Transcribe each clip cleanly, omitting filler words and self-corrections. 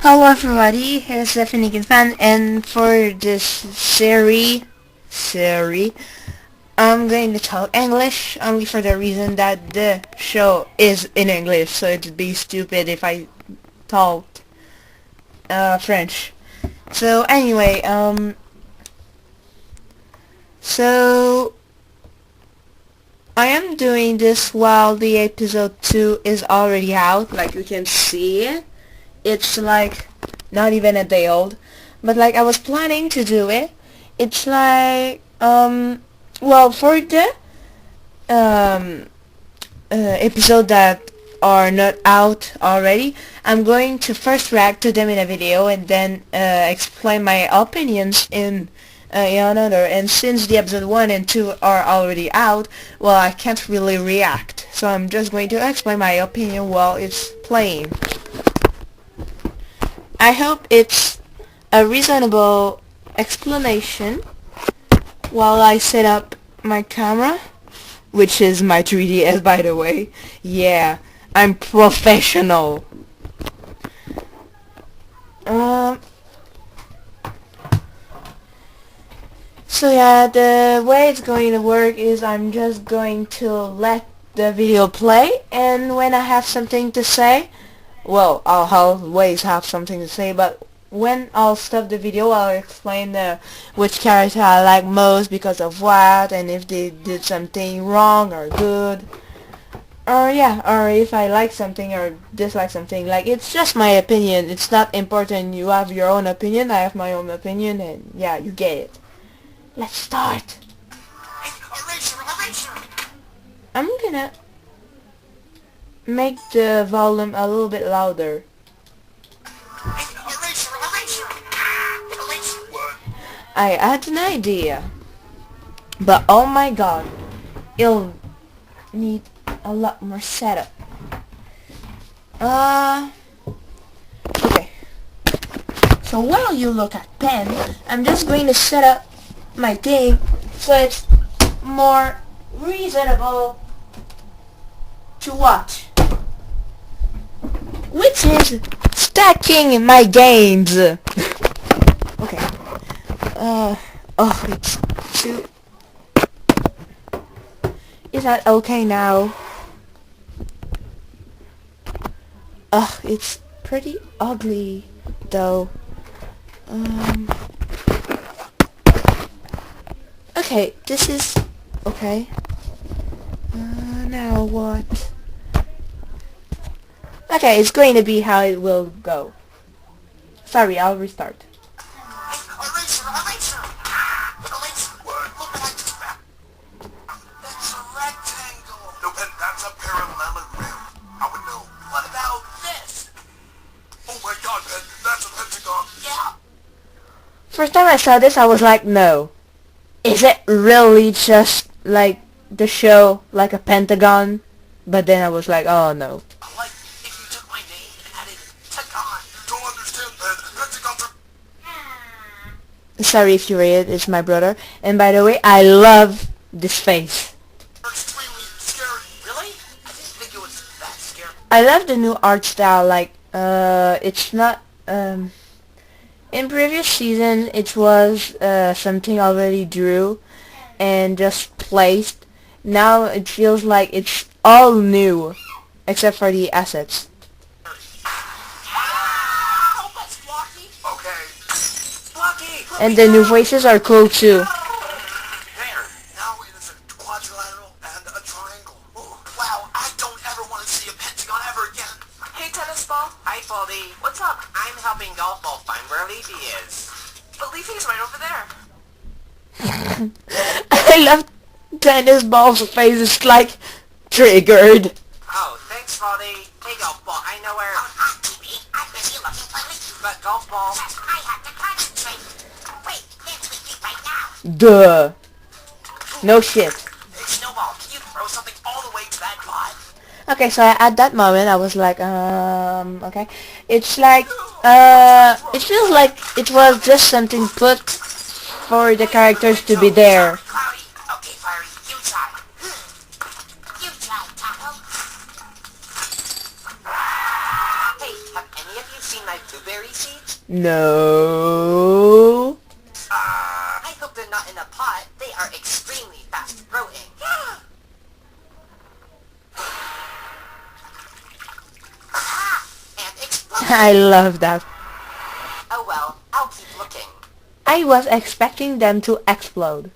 Hello everybody, here's zefennekinfan, and for this series, I'm going to talk English only for the reason that the show is in English, so it'd be stupid if I talked French. So anyway, so I am doing this while the episode 2 is already out, like you can see it. It's like not even a day old, but like I was planning to do it. It's like well, for the episode that are not out already, I'm going to first react to them in a video and then explain my opinions in another. And since the episode 1 and 2 are already out, well, I can't really react, so I'm just going to explain my opinion while it's playing. I hope it's a reasonable explanation while I set up my camera, which is my 3DS, by the way. Yeah, I'm professional. So yeah, the way it's going to work is I'm just going to let the video play, and when I have something to say, well, I'll always have something to say, but when I'll stop the video, I'll explain which character I like most because of what, and if they did something wrong or good, or yeah, or if I like something or dislike something. Like, it's just my opinion. It's not important. You have your own opinion, I have my own opinion, and yeah, you get it. Let's start. I'm gonna make the volume a little bit louder. I had an idea, but oh my god, it'll need a lot more setup. Okay. So while you look at pen, I'm just going to set up my thing so it's more reasonable to watch, which is stacking my games. Okay. Oh, it's too... Is that okay now? Ugh, it's pretty ugly, though. Okay, this is... okay. Now what? Okay, it's going to be how it will go. Sorry, I'll restart. That's a rectangle. No, and that's a parallelogram. I would know. What about this? Oh my god, Ben, that's a pentagon. Yeah. First time I saw this, I was like, no. Is it really just like the show, like a pentagon? But then I was like, oh no. Like if you took my name and added Tagon. Don't understand, Ben. Pentagons are... Sorry if you read it, it's my brother. And by the way, I love this face. extremely scary. Really? I didn't think it was that scary. I love the new art style, like, it's not, in previous season it was, something already drew and just placed. Now it feels like it's all new, except for the assets. Wow, that's blocky. Okay. Blocky. And the new voices are cool too. There. Now it is a quadrilateral and a triangle. Ooh, wow, I don't ever want to see a pentagon ever again. Hey, tennis ball. Hi, Baldy. What's up? I'm helping Golf Ball find where Leafy is. But Leafy's right over there. I love tennis ball's face, it's like triggered. Oh, thanks, Baldy. Hey, Golf Ball. I know where... I'm busy looking for Leafy. But Golf Ball... I have to concentrate. Wait, there's Leafy right now. Duh. No shit. Hey, Snowball, can you throw something all the way to that pod? Okay, so at that moment I was like, okay. It's like, it feels like it was just something put for the characters to be there. Cloudy. Okay, Fiery, you try. You try, Taco. Hey, have any of you seen my blueberry seeds? No. I hope they're not in a pot. They are extremely fast growing. And explode. I love that. Oh well, I'll keep looking. I was expecting them to explode.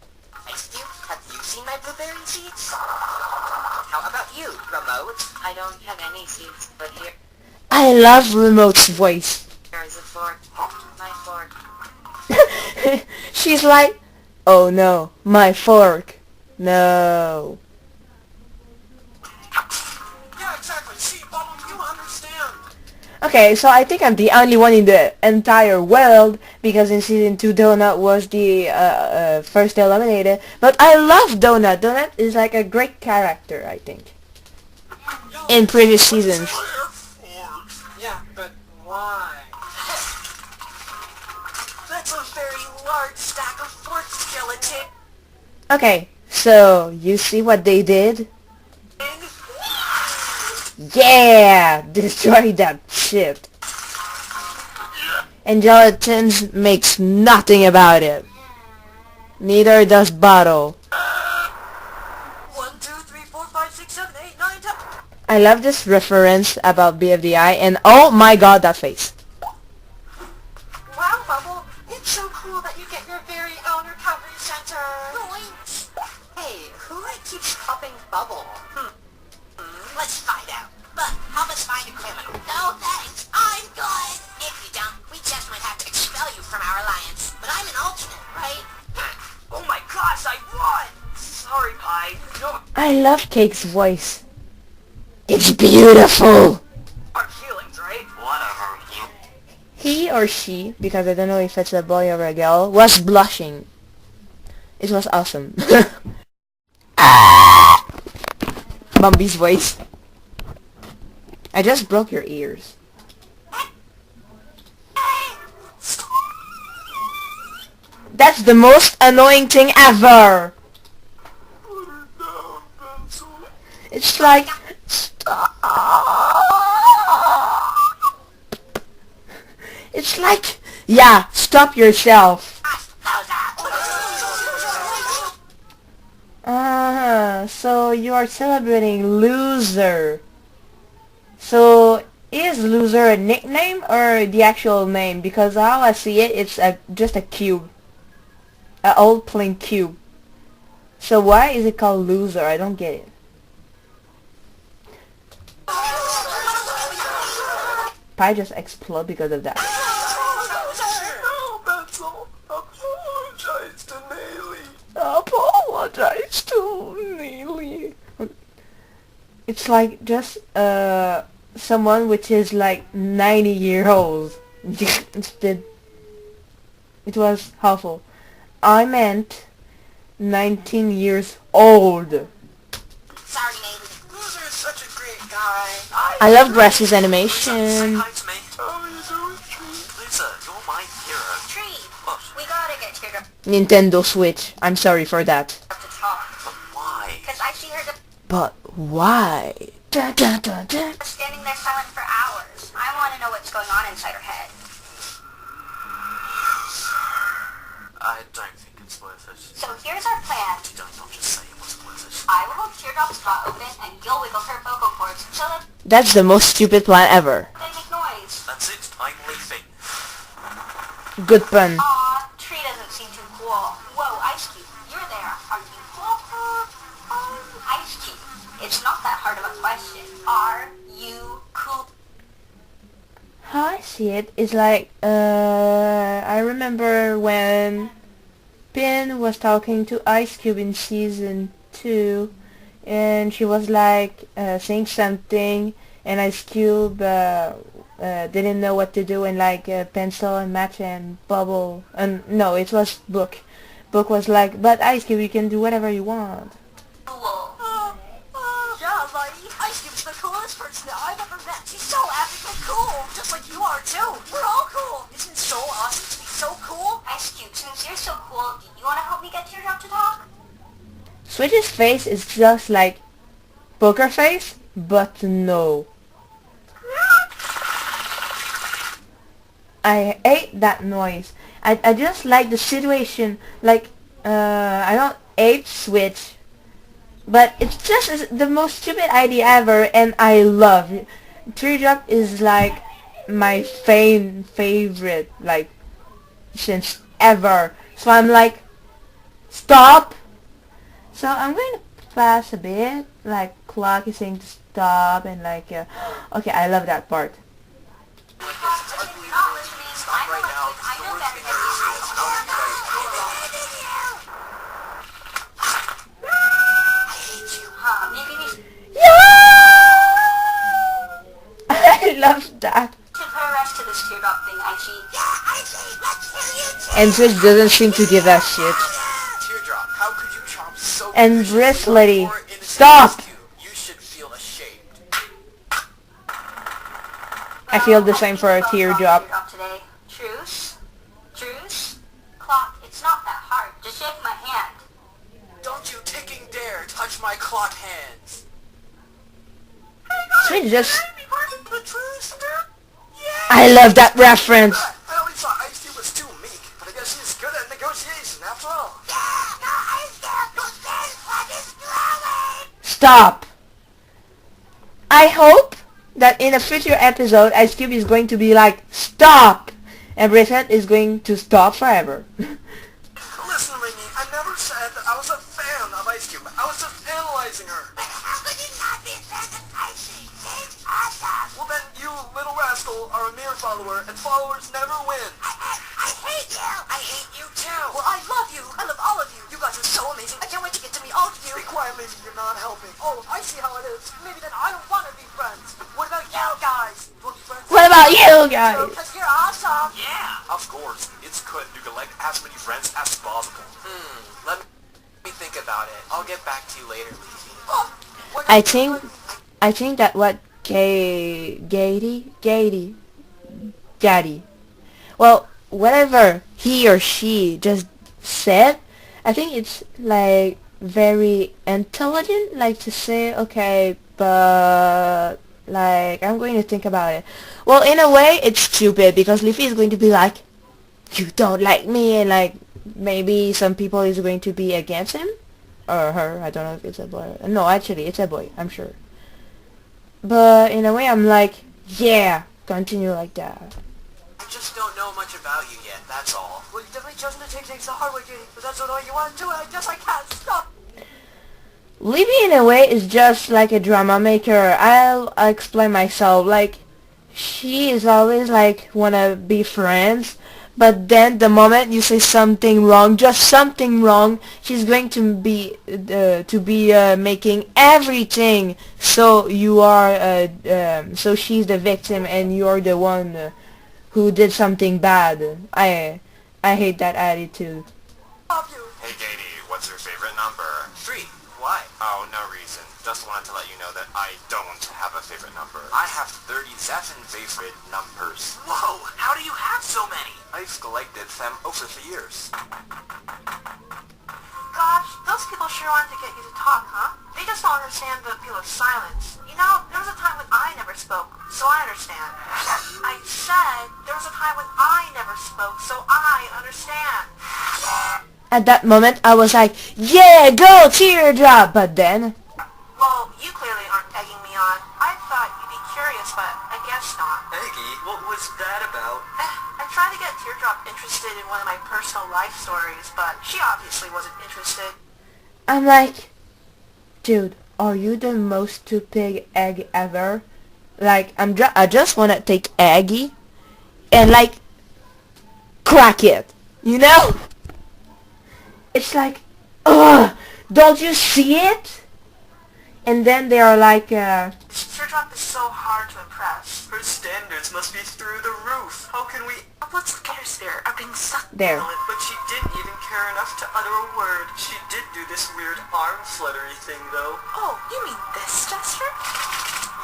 Ice Cube, have you seen my blueberry seeds? How about you, Remote? I don't have any seeds, but here I love Remote's voice. is a fork. My fork. She's like, oh no, my fork. No. Yeah, exactly. See, Bubble, you understand. Okay, so I think I'm the only one in the entire world, because in season 2 Donut was the first eliminated. But I love Donut. Donut is like a great character, I think, in previous seasons. Yeah, but why? That's a very large stack of fork skeleton. Okay, so you see what they did? Yeah! Destroy that shit. And Gelatins makes nothing about it. Neither does Bottle. 1, 2, 3, 4, 5, 6, 7, 8, 9, 10. I love this reference about BFDI, and oh my god, that face. Wow, Bubble, it's so cool that you get your very own recovery center. Hey, who keeps popping Bubble? Let's find out. But help us find a criminal. No thanks, I'm good. If you don't, we just might have to expel you from our alliance. But I'm an alternate, right? Oh my gosh, I won! Sorry, Pie. No I love Cake's voice. It's beautiful! hard feelings, right? Whatever, you. He or she, because I don't know if it's a boy or a girl, was blushing. It was awesome. Ah! Bambi's voice. I just broke your ears. That's the most annoying thing ever! It's like... Stop. It's like... Yeah, stop yourself. So you are celebrating loser. So is loser a nickname or the actual name? Because how I see it, it's just a cube. An old plain cube. So why is it called loser? I don't get it. Pie just explode because of that. No, Pencil. Apologize to Neely. Apologize to Neely. It's like just someone which is like 90 years old. Instead, it was awful. I meant 19 years old. Sorry, Nate. Loser is such a great guy. I love Grassy's animation. Hi to me. How are you doing, Tree? Lisa, you're my hero. Tree, What? we gotta get Teardrop Nintendo Switch. I'm sorry for that. to talk. But why? Because I see her But why? Da, da, da, da. standing there silent for hours. I want to know what's going on inside her head. I don't think it's worth it. So here's our plan. Don't just say it wasn't worth it. I will hold Teardrop's jaw open and you'll wiggle her vocal cords so that That's the most stupid plan ever. they make noise. That's it. I'm leaving. Good pun. Aw, Tree doesn't seem too cool. Whoa, Ice Cube, you're there. Are you cool? Ice Cube, it's not that hard of a question. Are you cool? How I see it is like, I remember when Pin was talking to Ice Cube in season 2, and she was like saying something, and Ice Cube didn't know what to do, and like Pencil and Match and Bubble, and no, it was Book. Book was like, but Ice Cube, you can do whatever you want. Cool. Yeah, like, Ice Cube's the coolest person that I've ever met. She's so epically cool, just like you are too. We're all cool. Isn't it so awesome to be so cool? Ice Cube, since you're so cool, do you want to help me get Teardrop to talk? Switch's face is just like Poker Face, but no. I hate that noise. I just like the situation. Like, I don't hate Switch, but it's just the most stupid idea ever, and I love it. Teardrop is like my favorite, like, since ever. So I'm like, stop. So I'm going to pass a bit, like clock is saying to stop, and like, okay, I love that part. It's unbelievable. Stop right now. This is the worst thing I've ever seen. I'm not Yeah! I love that. To put a rest to this teardrop thing, Aichi. Yeah, Aichi, let's hear you. And Switch doesn't seem to give a shit. Teardrop, how could you chomp so And viciously Briss on lady, poor innocent stop! rescue? You should feel ashamed. I feel the same for a teardrop. Today. Truce? Truce? Clock, it's not that hard. Just shake my hand. Don't you ticking dare touch my clock hands. Switch just... The truce? I love that reference. I always thought Ice Cube was too meek, but I guess he's good at negotiation after all. Stop. I hope that in a future episode, Ice Cube is going to be like, stop! And Brisset is going to stop forever. Listen to me, I never said that I was a fan of Ice Cube. I was just analyzing her. But how could you not be a fan of Ice Cube? She's awesome. Well then, you little rascal are a mere follower, and followers never win. I hate you. I hate you too. Well, I love you. I love all of you. You guys are so amazing. I can't wait to get to meet all of you. Be quiet, maybe you're not helping. Oh, I see how it is. Maybe then I don't want to be friends. What about you guys? You wanna be friends? What about you guys? Because you're awesome. Yeah, of course. It's good to collect as many friends as possible. Let me think about it. I'll get back to you later. I think that what Gaddy, well, whatever he or she just said, I think it's like very intelligent, like to say, okay, but like I'm going to think about it. Well, in a way, it's stupid because Leafy is going to be like, you don't like me, and like maybe some people is going to be against him or her. I don't know if it's a boy. No, actually, it's a boy. I'm sure. But in a way, I'm like, yeah, continue like that. I just don't know much about you yet, that's all. Well, you definitely chosen to take things the hard way, Katie, but that's not all you want to do, and I guess I can't stop. Libby, in a way, is just like a drama maker. I'll explain myself. Like, she is always like wanna be friends, but then the moment you say something wrong, just something wrong, she's going to be making everything so you are so she's the victim and you're the one who did something bad. I hate that attitude. Hey, Katie, what's your favorite number? 3. Why? Oh, no reason. Just wanted to let you know that I don't have a favorite number. I have 37 favorite numbers. Whoa, how do you have so many? I've collected them over the years. Gosh, those people sure wanted to get you to talk, huh? They just don't understand the appeal of silence. You know, there was a time when I never spoke, so I understand. I said there was a time when I never spoke, so I understand. At that moment, I was like, yeah, go Teardrop! But then... Well, you clearly aren't egging me on. I thought you'd be curious, but I guess not. Eggy, what was that about? I tried to get Teardrop interested in one of my personal life stories, but she obviously wasn't interested. I'm like, dude, are you the most stupid egg ever? Like, I just wanna take Aggie and like crack it, you know? It's like, ugh, don't you see it? And then they are like, Teardrop is so hard to impress. Her standards must be through the roof. How can we... Let's look at her spirit are being sucked there. But she didn't even care enough to utter a word. She did do this weird arm fluttery thing, though. Oh, you mean this gesture?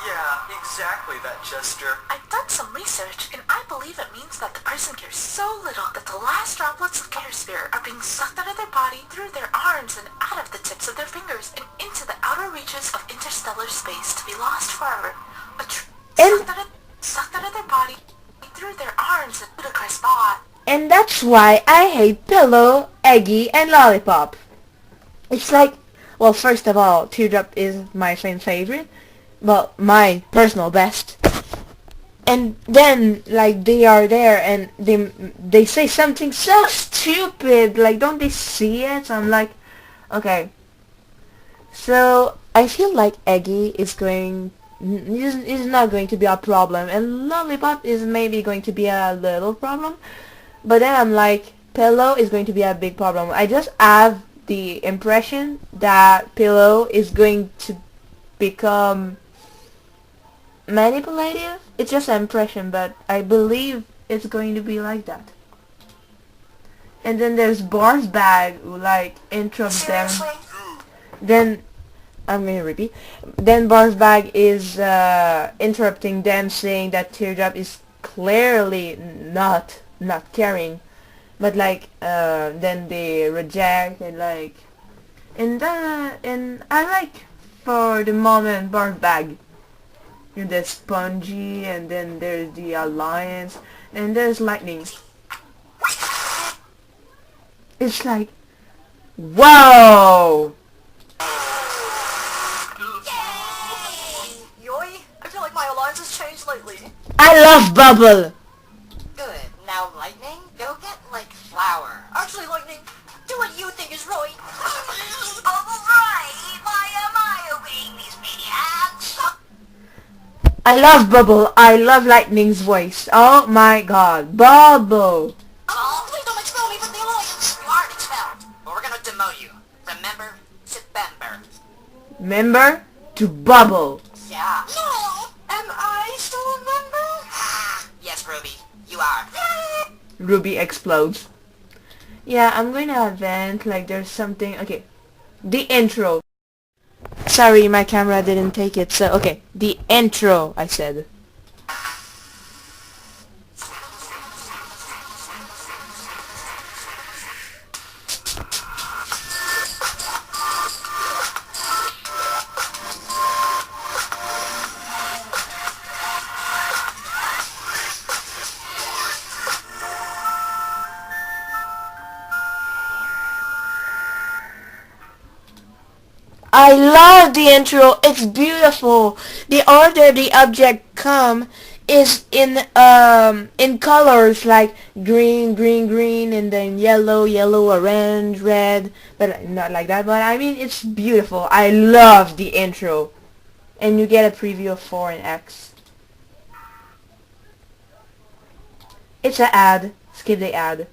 Yeah, exactly that gesture. I've done some research, and I believe it means that the person cares so little that the last droplets of care spirit are being sucked out of their body, through their arms, and out of the tips of their fingers, and into the outer reaches of interstellar space to be lost forever. Sucked out of their body, through their arms at ludicrous thought. And that's why I hate Pillow, Eggy, and Lollipop. It's like, well, first of all, Teardrop is my favorite. Well, my personal best. And then, like, they are there and they say something so stupid. Like, don't they see it? So I'm like, okay. So I feel like Eggy is not going to be a problem, and Lollipop is maybe going to be a little problem. But then I'm like, Pillow is going to be a big problem. I just have the impression that Pillow is going to become manipulative. It's just an impression, but I believe it's going to be like that. And then there's Bar's Bag, who like interrupts them. Then I'm going to repeat. Then Bar's Bag is interrupting them, saying that Teardrop is clearly not caring, but like then they reject and like, and I like for the moment Bar's Bag. And there's Spongy, and then there's the Alliance, and there's Lightning. It's like, whoa! Yoi, I feel like my alliance has changed lately. I love Bubble! Good. Now, Lightning, go get, like, Flower. Actually, Lightning, do what you think is right. Alright, my babies, maniacs. I love Bubble. I love Lightning's voice. Oh my god. Bubble! Oh, please don't expel me from the alliance. You aren't expelled. But we're gonna demote you. Remember? September. Member to Bubble. Yeah. No! Am I still a member? Yes, Ruby. You are. Ruby explodes. Yeah, I'm going to vent like there's something. Okay. The intro. Sorry, my camera didn't take it. So, okay. The intro, I said. I love the intro. It's beautiful. The order the object come is in colors like green, green, green, and then yellow, yellow, orange, red. But not like that. But I mean, it's beautiful. I love the intro. And you get a preview of 4 and X. It's an ad. Skip the ad.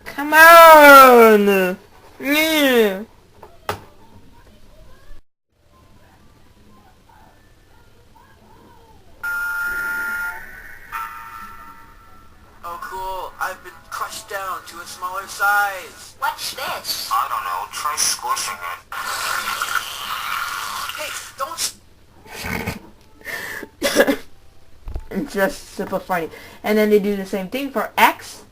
Come on! Yeah. Oh cool, I've been crushed down to a smaller size. What's this? I don't know, try squishing it. Hey, don't... It's just super funny. And then they do the same thing for X.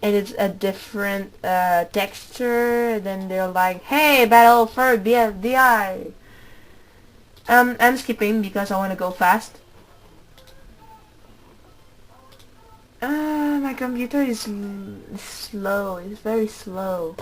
And it's a different texture. Then they're like, hey, battle for BFB. I'm skipping because I want to go fast. My computer is slow. It's very slow.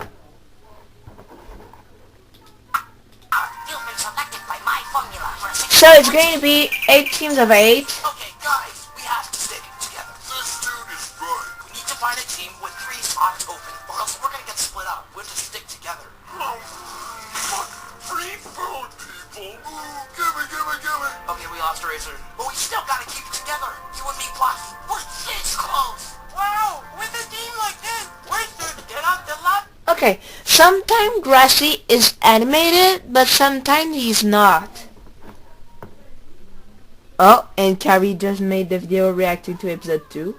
You've been selected by my formula for a So it's going to be 8 teams of 8. Okay, guys, we have to stick together. Let's do this right. We need to find a team with 3 spots open, or else we're gonna get split up. We'll just stick together. Oh, fuck. Free food, people. Ooh, give me. Okay, we lost Razor, but we still gotta keep it together. You and me plus. We're this close. Wow, with a team like this, we're sure to get out the lot. Okay, sometimes Grassy is animated, but sometimes he's not. Oh, and Carrie just made the video reacting to episode 2.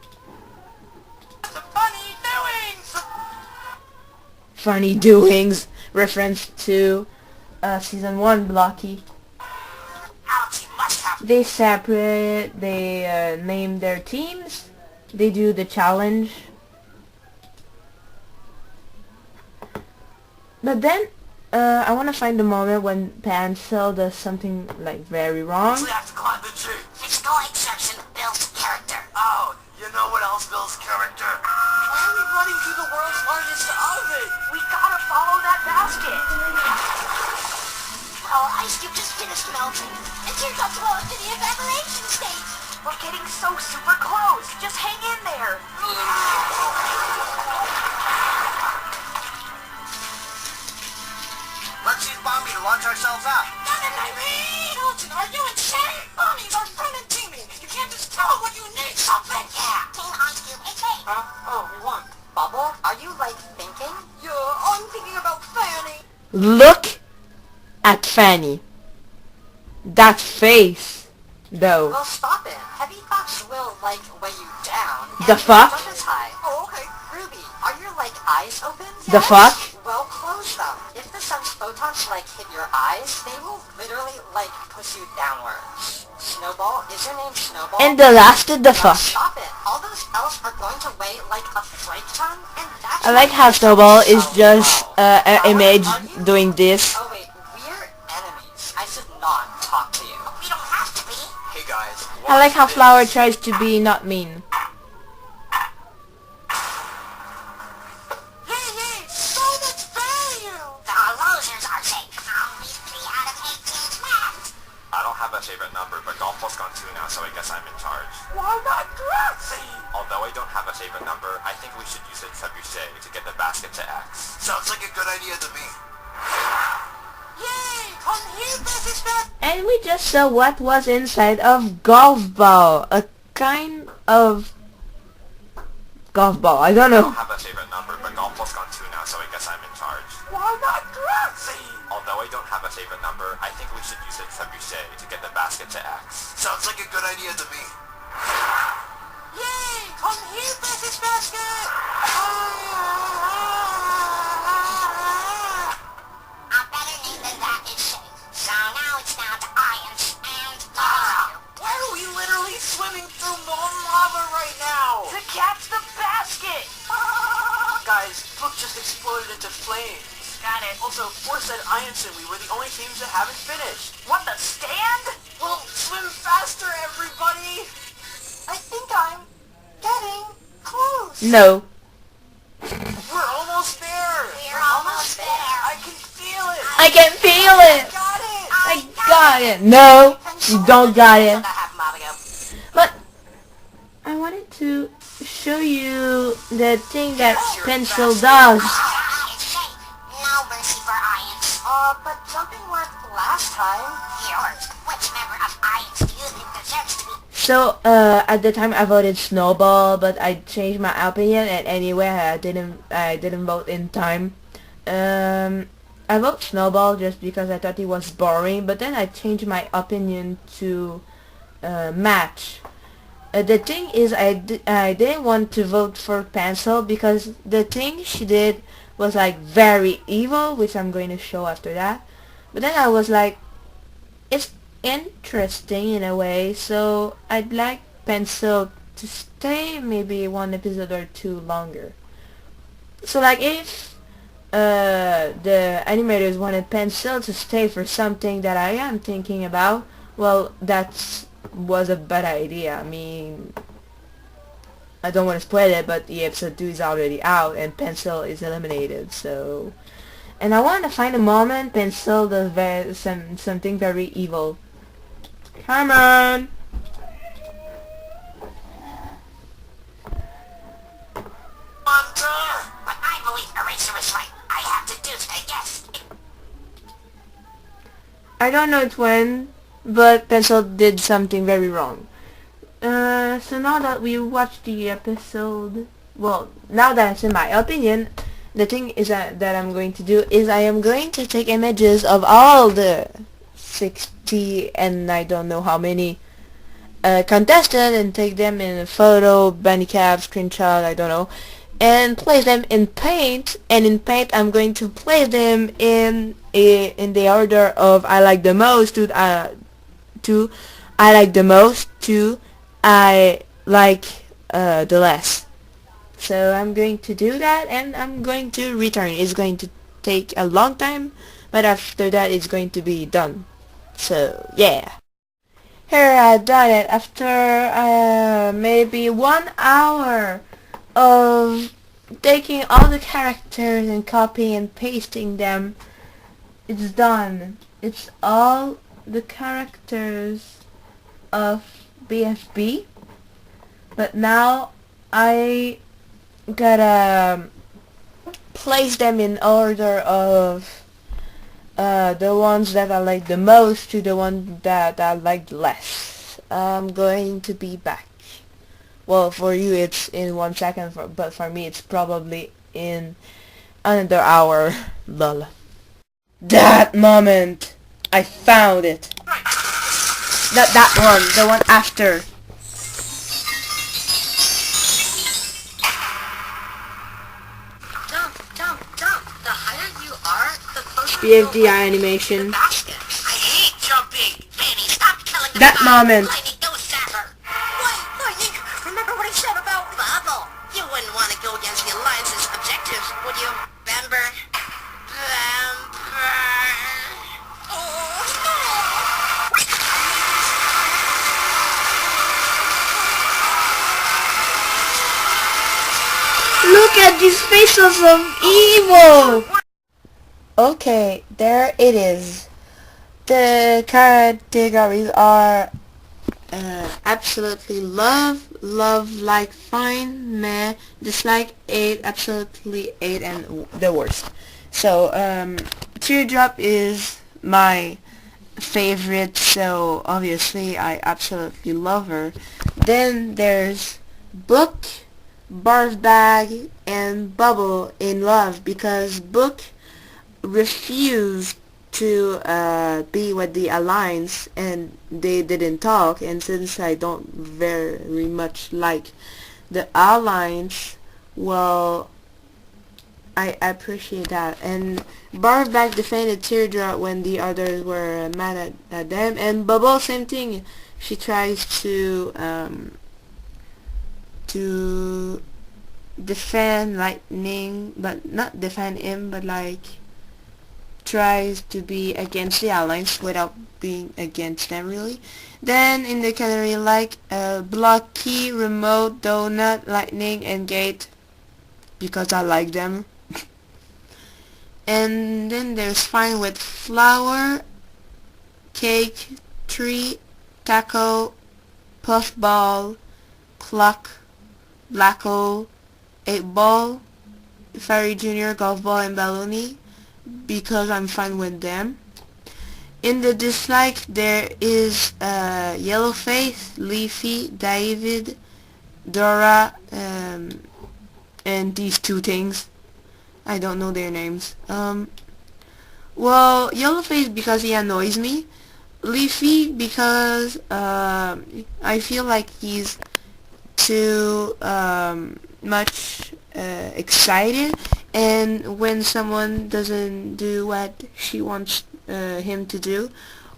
Funny doings! Funny doings, reference to season 1 Blocky. Alex, you must have... They separate, they name their teams, they do the challenge. But then, I want to find the moment when Pencil does something like very wrong. We have to climb the tree. Physical exertion builds character. Oh, you know what else builds character? Why are we running through the world's largest oven? We gotta follow that basket. Oh, Ice Cube just finished melting. And Teardrop's well into the evaporation stage. We're getting so super close. Just hang in there. Let's use Bombi to launch ourselves out. Hilton, are you insane? Mommies are fun and teaming. You can't just tell when you need something. Yeah. Team Ice Cube, it's me. Huh? Oh, we won. Bubble, are you, like, thinking? Yeah, I'm thinking about Fanny. Look at Fanny. That face, though. Well, stop it. Heavy thoughts will, like, weigh you down. The And fuck? jump is high. Oh, okay. Ruby, are your, like, eyes open? The fuck? Well, close them. If the sun's photons, like, hit your eyes, they will literally, like, push you downwards. Snowball? Is your name Snowball? And the last is the Now fuck. stop it. All those elves are going to weigh like a freight ton, and that's I like why how you're Snowball so is just low. an Howard, image are you- doing this. Oh wait, we're enemies. I should not talk to you. We don't have to be. Hey guys. I like how watch Flower this. tries to be not mean. Hey, so much value! The losers are safe. Only 3 out of 18 left. I don't have a favorite number, but Golf Ball's gone 2 now, so I guess I'm in charge. Why not Grassy? Although I don't have a favorite number, I think we should use a trebuchet to get the basket to X. Sounds like a good idea to me. Yay! Come here, Mrs. Beth! And we just saw what was inside of Golf Ball. A kind of golf ball. I don't I don't know. have a favorite number, but Golf Ball's gone 2 now, so I guess I'm in charge. Why not Grassy? Although I don't have a favorite number, I think we should use a trebuchet to get the basket to X. Sounds like a good idea to me. Yay! Come here, Mrs. Basket! A better name than that is safe. So now it's down to Ions and Why are we literally swimming through molten lava right now? to catch the basket! Guys, Book just exploded into flames. Got it. Also, Force said Ianson, we were the only teams that haven't finished. What, the stand? Well, swim faster, everybody! I think I'm getting close. No. We're almost there! We're almost there. I can feel it! I can feel it. Got it! I got it. No, you don't got it. About half a mile ago. But I wanted to show you the thing that Pencil does. It's safe. No mercy for Ions. But jumping worked last time. Yours. Which member of Ions do you think deserves to be? So at the time I voted Snowball, but I changed my opinion, and anyway I didn't vote in time. I vote Snowball just because I thought he was boring, but then I changed my opinion to Match. The thing is, I didn't want to vote for Pencil because the thing she did was like very evil, which I'm going to show after that. But then I was like, it's interesting in a way, so I'd like Pencil to stay maybe 1 episode or 2 longer. So like if the animators wanted Pencil to stay for something that I am thinking about, well, that was a bad idea. I mean, I don't want to spoil it, but the episode 2 is already out and Pencil is eliminated, so... And I want to find a moment Pencil does something very evil. Come on! But I believe Eraser is right. I have to do a guess. I don't know it when, but Pencil did something very wrong. So now that we watched the episode, well, now that it's in my opinion, the thing is that I'm going to do is I am going to take images of all the 60 and I don't know how many contestants and take them in a photo, bandicap, screenshot, I don't know, and place them in Paint, and in Paint I'm going to place them in the order of I like the most to I like the most to I like the less. So I'm going to do that and I'm going to return. It's going to take a long time, but after that it's going to be done. So yeah. Here I done it after maybe 1 hour of taking all the characters and copying and pasting them. It's done. It's all the characters of BFB, but now I gotta place them in order of the ones that I like the most to the one that I like less. I'm going to be back. Well, for you it's in 1 second, but for me it's probably in another hour. Lol. That moment! I found it! Not that one, the one after. Jump. The higher you are, the closer BFD you'll get to animation. the basket. I hate jumping. Danny, stop telling That moment. Lightning, go sapper. Wait, Lightning, remember what I said about Bubble? You wouldn't want to go against the Alliance's objectives, would you, Bamber? Look at these faces of evil! Okay, there it is. The categories are absolutely love, like, fine, meh, dislike, 8, absolutely 8, and the worst. So, Teardrop is my favorite, so obviously I absolutely love her. Then there's Book, Barf Bag, and Bubble in love, because Book refused to be with the Alliance and they didn't talk, and since I don't very much like the Alliance, well, I appreciate that. And Barback defended Teardrop when the others were mad at them, and Bubble, same thing. She tries to defend Lightning, but not defend him, but like tries to be against the Alliance without being against them really. Then in the category like Blocky, Remote, Donut, Lightning, and Gate, because I like them. And then there's Fine with Flower, Cake, Tree, Taco, Puffball, Clock, Black Hole, 8 Ball, Fairy Jr., Golf Ball, and Balloony, because I'm fine with them. In the dislike there is Yellowface, Leafy, David, Dora, and these two things. I don't know their names. Well, Yellowface because he annoys me. Leafy because I feel like he's too much excited, and when someone doesn't do what she wants him to do,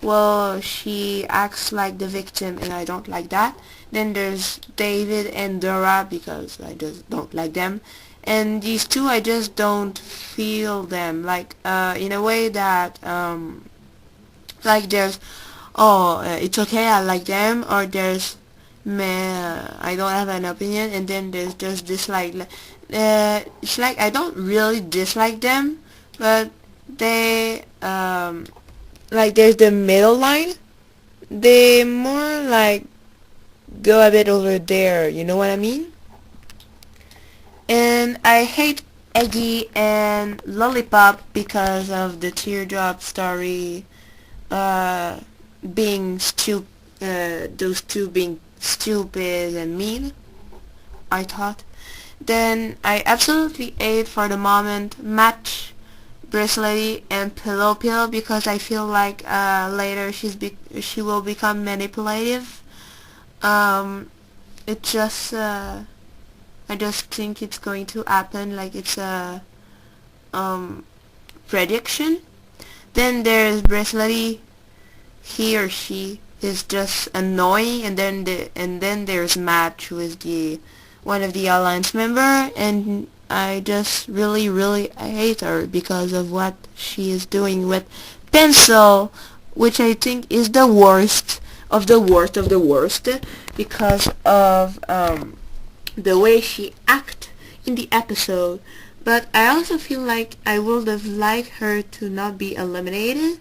well, she acts like the victim, and I don't like that. Then there's David and Dora because I just don't like them, and these two I just don't feel them like in a way that like there's it's okay, I like them, or there's meh, I don't have an opinion, and then there's just dislike. It's like I don't really dislike them, but they like there's the middle line. They more like go a bit over there, you know what I mean? And I hate Eggy and Lollipop because of the Teardrop story being those two being stupid and mean, I thought. Then I absolutely hate for the moment Match, Bracelet, and Pillow Pill because I feel like later she will become manipulative. It just I just think it's going to happen, like it's a prediction. Then there's Bracelet. He or she is just annoying, and then there's Matt, who is the one of the Alliance member, and I just really hate her because of what she is doing with Pencil, which I think is the worst of the worst of the worst because of the way she act in the episode. But I also feel like I would have liked her to not be eliminated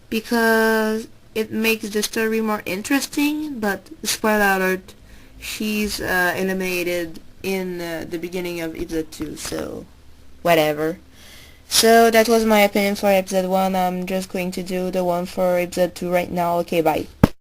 because it makes the story more interesting. But spoiler alert, she's eliminated in the beginning of episode 2, so whatever. So that was my opinion for episode 1. I'm just going to do the one for episode 2 right now. Okay, bye.